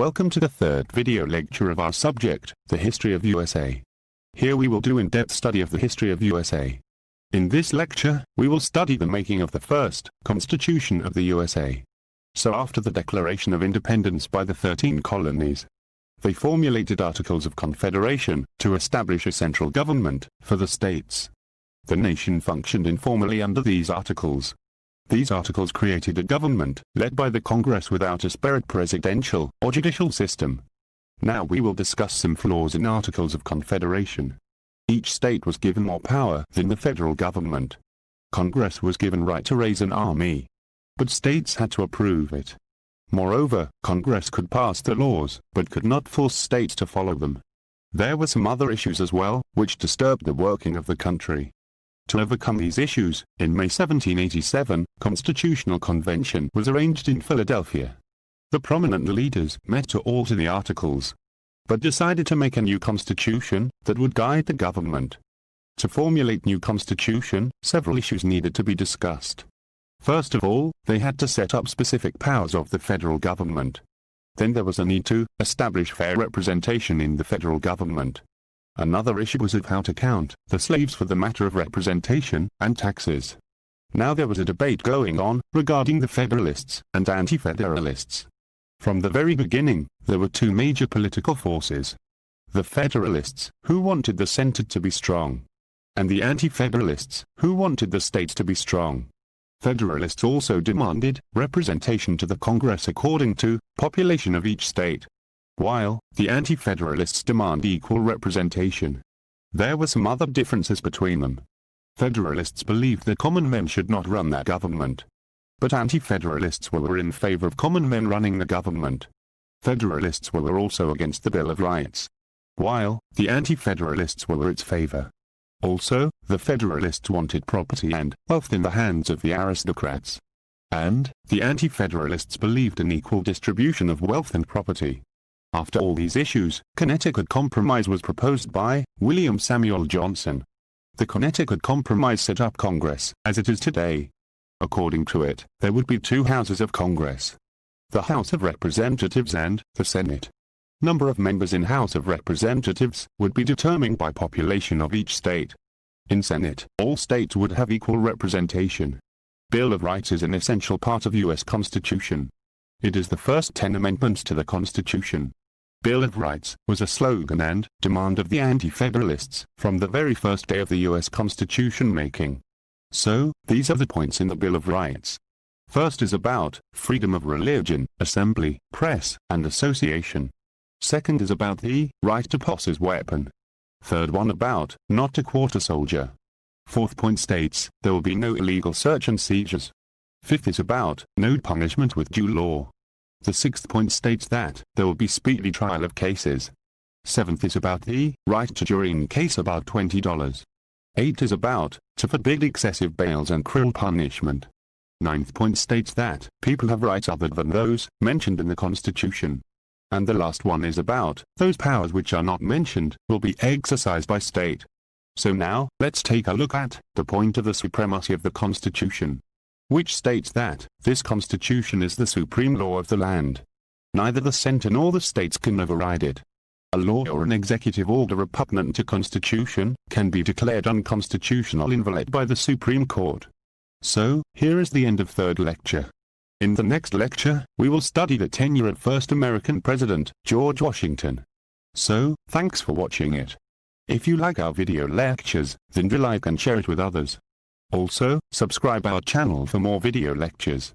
Welcome to the third video lecture of our subject, the history of USA. Here we will do in-depth study of the history of USA. In this lecture, we will study the making of the first Constitution of the USA. So after the Declaration of Independence by the 13 colonies, they formulated Articles of Confederation to establish a central government for the states. The nation functioned informally under these articles. These articles created a government led by the Congress without a separate presidential or judicial system. Now we will discuss some flaws in Articles of Confederation. Each state was given more power than the federal government. Congress was given right to raise an army, but states had to approve it. Moreover, Congress could pass the laws, but could not force states to follow them. There were some other issues as well, which disturbed the working of the country. To overcome these issues, in May 1787, Constitutional Convention was arranged in Philadelphia. The prominent leaders met to alter the articles, but decided to make a new constitution that would guide the government. To formulate new constitution, several issues needed to be discussed. First of all, they had to set up specific powers of the federal government. Then there was a need to establish fair representation in the federal government. Another issue was of how to count the slaves for the matter of representation and taxes. Now there was a debate going on regarding the Federalists and AntiFederalists. From the very beginning, there were two major political forces. The Federalists, who wanted the center to be strong, and the Anti-Federalists, who wanted the states to be strong. Federalists also demanded representation to the Congress according to population of each state, while the Anti-Federalists demand equal representation. There were some other differences between them. Federalists believed that common men should not run their government, but Anti-Federalists were in favor of common men running the government. Federalists were also against the Bill of Rights, while the Anti-Federalists were in its favor. Also, the Federalists wanted property and wealth in the hands of the aristocrats, and the Anti-Federalists believed in equal distribution of wealth and property. After all these issues, Connecticut Compromise was proposed by William Samuel Johnson. The Connecticut Compromise set up Congress as it is today. According to it, there would be two houses of Congress, the House of Representatives and the Senate. Number of members in House of Representatives would be determined by population of each state. In Senate, all states would have equal representation. Bill of Rights is an essential part of U.S. Constitution. It is the first 10 amendments to the Constitution. Bill of Rights was a slogan and demand of the Anti-Federalists from the very first day of the U.S. Constitution making. So, these are the points in the Bill of Rights. First is about freedom of religion, assembly, press, and association. Second is about the right to possess weapon. Third one about not to quarter soldier. Fourth point states there will be no illegal search and seizures. Fifth is about no punishment with due law. The sixth point states that there will be speedy trial of cases. Seventh is about the right to jury in case about $20. Eighth is about to forbid excessive bails and cruel punishment. Ninth point states that people have rights other than those mentioned in the Constitution. And the last one is about those powers which are not mentioned will be exercised by state. So now, let's take a look at the point of the supremacy of the Constitution, which states that this Constitution is the supreme law of the land. Neither the center nor the states can override it. A law or an executive order repugnant to Constitution can be declared unconstitutional invalid by the Supreme Court. So, here is the end of third lecture. In the next lecture, we will study the tenure of first American President, George Washington. So, thanks for watching it. If you like our video lectures, then do like and share it with others. Also, subscribe our channel for more video lectures.